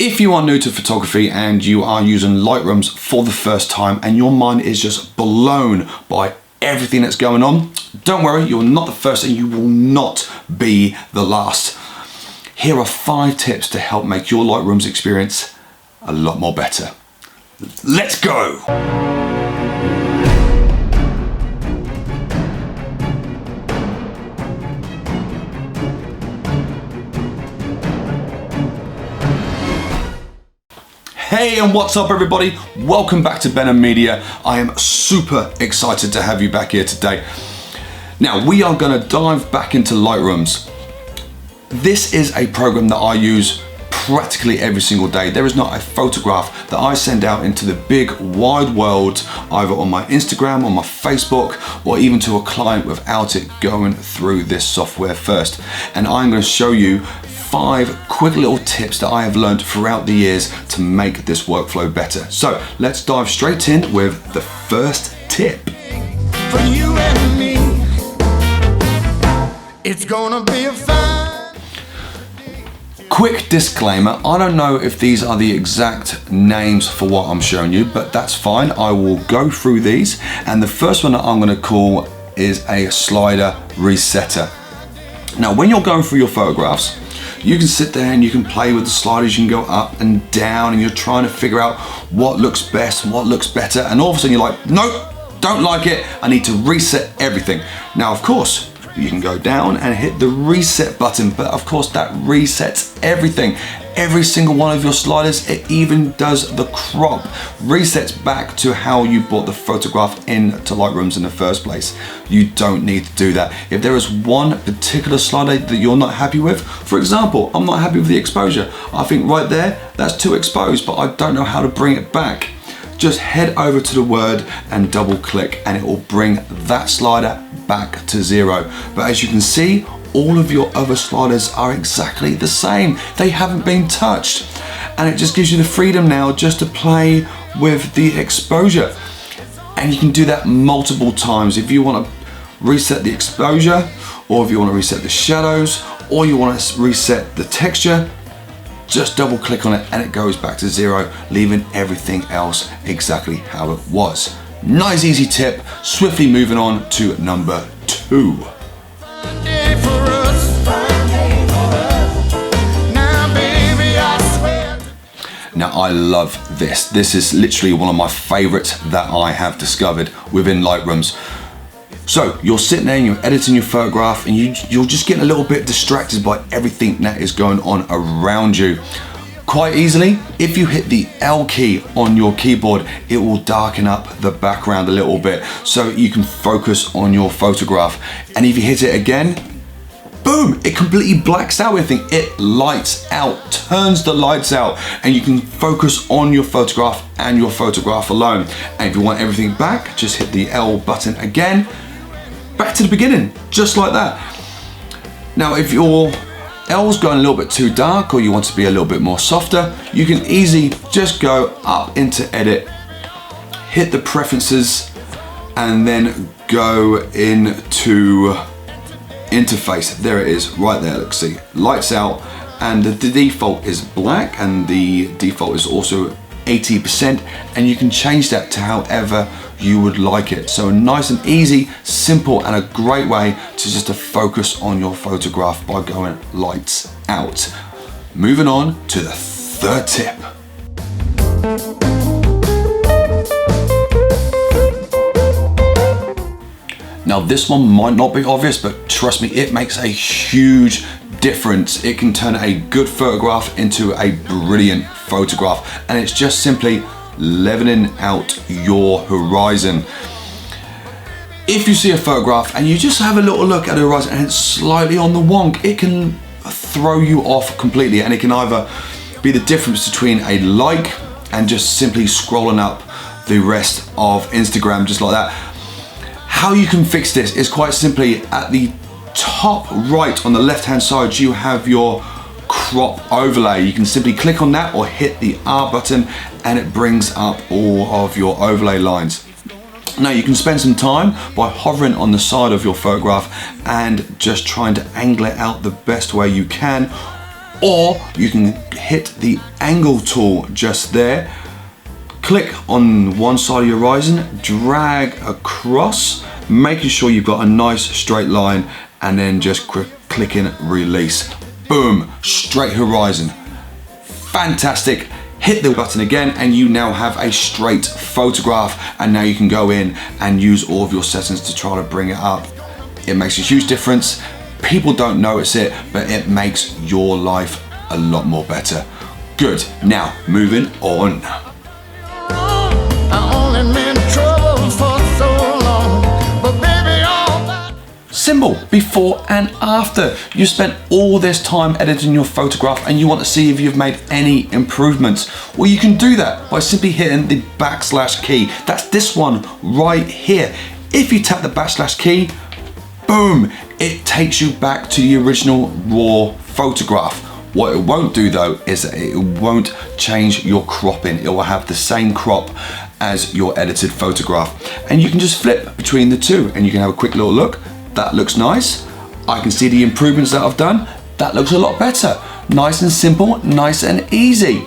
If you are new to photography and you are using Lightrooms for the first time and your mind is just blown by everything that's going on, don't worry, you're not the first and you will not be the last. Here are 5 tips to help make your Lightroom's experience a lot more better. Let's go! Hey, and what's up everybody? Welcome back to Ben and Media. I am super excited to have you back here today. Now, we are going to dive back into Lightrooms. This is a program that I use practically every single day. There is not a photograph that I send out into the big wide world, either on my Instagram, on my Facebook, or even to a client without it going through this software first. And I'm going to show you 5 quick little tips that I have learned throughout the years to make this workflow better. So let's dive straight in with the first tip. For you and me, it's gonna be a fine. Quick disclaimer, I don't know if these are the exact names for what I'm showing you, but that's fine. I will go through these, and the first one that I'm going to call is a slider resetter. Now, when you're going through your photographs, you can sit there and you can play with the sliders, you can go up and down, and you're trying to figure out what looks best and what looks better, and all of a sudden you're like, nope, don't like it, I need to reset everything. Now, of course, you can go down and hit the reset button, but of course that resets everything. Every single one of your sliders, it even does the crop, resets back to how you brought the photograph into Lightrooms in the first place. You don't need to do that. If there is one particular slider that you're not happy with, for example, I'm not happy with the exposure. I think right there, that's too exposed, but I don't know how to bring it back. Just head over to the Word and double click and it will bring that slider back to 0. But as you can see, all of your other sliders are exactly the same. They haven't been touched. And it just gives you the freedom now just to play with the exposure. And you can do that multiple times. If you want to reset the exposure, or if you want to reset the shadows, or you want to reset the texture, just double click on it and it goes back to 0, leaving everything else exactly how it was. Nice easy tip. Swiftly moving on to number 2. Now, I love this. This is literally one of my favorites that I have discovered within Lightrooms. So you're sitting there and you're editing your photograph and you're just getting a little bit distracted by everything that is going on around you. Quite easily, if you hit the L key on your keyboard, it will darken up the background a little bit so you can focus on your photograph. And if you hit it again, boom, it completely blacks out everything. It lights out, turns the lights out, and you can focus on your photograph and your photograph alone. And if you want everything back, just hit the L button again. Back to the beginning, just like that. Now, if your L's going a little bit too dark or you want to be a little bit more softer, you can easily just go up into edit, hit the preferences, and then go into interface. There it is, right there, let's see. Lights out, and the default is black, and the default is also 80%, and you can change that to however you would like it. So nice and easy, simple, and a great way to just to focus on your photograph by going lights out. Moving on to the 3rd tip. Now, this one might not be obvious, but trust me, it makes a huge difference. It can turn a good photograph into a brilliant photograph, and it's just simply leveling out your horizon. If you see a photograph and you just have a little look at the horizon and it's slightly on the wonk, it can throw you off completely, and it can either be the difference between a like and just simply scrolling up the rest of Instagram just like that. How you can fix this is quite simply at the top right on the left hand side, you have your crop overlay. You can simply click on that or hit the R button and it brings up all of your overlay lines. Now you can spend some time by hovering on the side of your photograph and just trying to angle it out the best way you can, or you can hit the angle tool just there, click on one side of your horizon, drag across, making sure you've got a nice straight line, and then just click in release. Boom, straight horizon. Fantastic. Hit the button again and you now have a straight photograph, and now you can go in and use all of your settings to try to bring it up. It makes a huge difference. People don't notice it, but it makes your life a lot more better. Good, now moving on. I only meant trouble for so long, but baby, all that. Symbol, before and after. You spent all this time editing your photograph and you want to see if you've made any improvements. Well, you can do that by simply hitting the backslash key. That's this one right here. If you tap the backslash key, boom, it takes you back to the original raw photograph. What it won't do though is that it won't change your cropping. It will have the same crop as your edited photograph. And you can just flip between the two and you can have a quick little look. That looks nice. I can see the improvements that I've done. That looks a lot better. Nice and simple, nice and easy.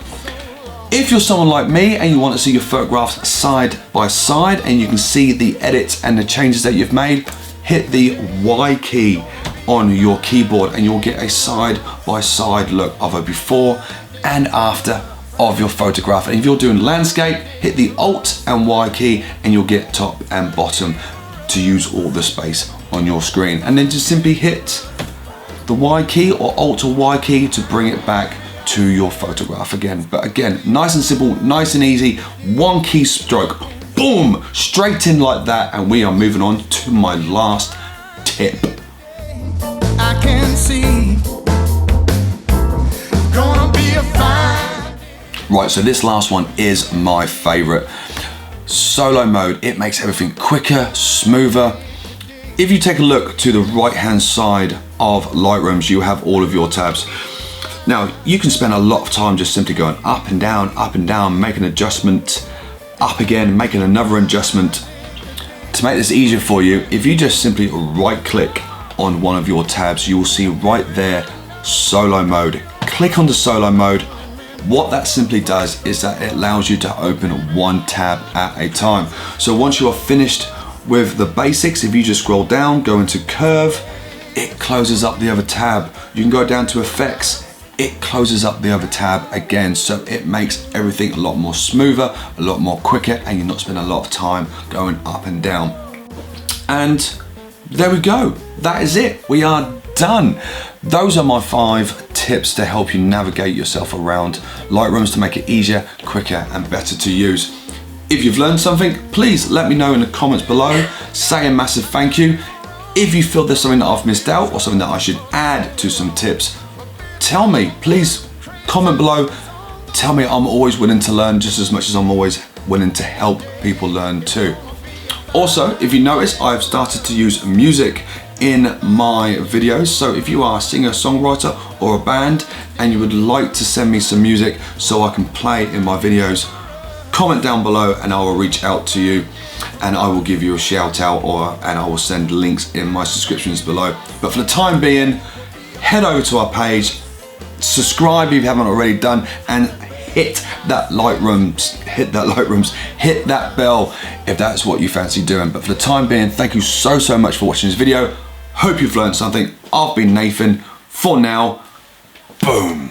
If you're someone like me and you want to see your photographs side by side and you can see the edits and the changes that you've made, hit the Y key on your keyboard and you'll get a side by side look of a before and after of your photograph. And if you're doing landscape, hit the Alt and Y key and you'll get top and bottom to use all the space on your screen. And then just simply hit the Y key or Alt or Y key to bring it back to your photograph again. But again, nice and simple, nice and easy, one key stroke, boom, straight in like that. And we are moving on to my last tip. I can see gonna be a fine. Right, so this last one is my favorite. Solo mode, it makes everything quicker, smoother. If you take a look to the right hand side of Lightroom, you have all of your tabs. Now, you can spend a lot of time just simply going up and down, make an adjustment, up again, making another adjustment. To make this easier for you, if you just simply right click on one of your tabs, you will see right there, solo mode. Click on the solo mode. What that simply does is that it allows you to open one tab at a time. So once you are finished with the basics, if you just scroll down, go into curve, it closes up the other tab. You can go down to effects, it closes up the other tab again. So it makes everything a lot more smoother, a lot more quicker, and you're not spending a lot of time going up and down. And there we go. That is it. We are done. Those are my 5 tips to help you navigate yourself around Lightrooms to make it easier, quicker, and better to use. If you've learned something, please let me know in the comments below. Say a massive thank you. If you feel there's something that I've missed out or something that I should add to some tips, tell me. Please comment below. Tell me. I'm always willing to learn just as much as I'm always willing to help people learn too. Also, if you notice, I've started to use music in my videos. So if you are a singer, songwriter, or a band and you would like to send me some music so I can play in my videos, comment down below and I will reach out to you and I will give you a shout out and I will send links in my descriptions below. But for the time being, head over to our page, subscribe if you haven't already done, and hit that Lightrooms, hit that bell if that's what you fancy doing. But for the time being, thank you so much for watching this video. Hope you've learned something. I've been Nathan. For now, boom.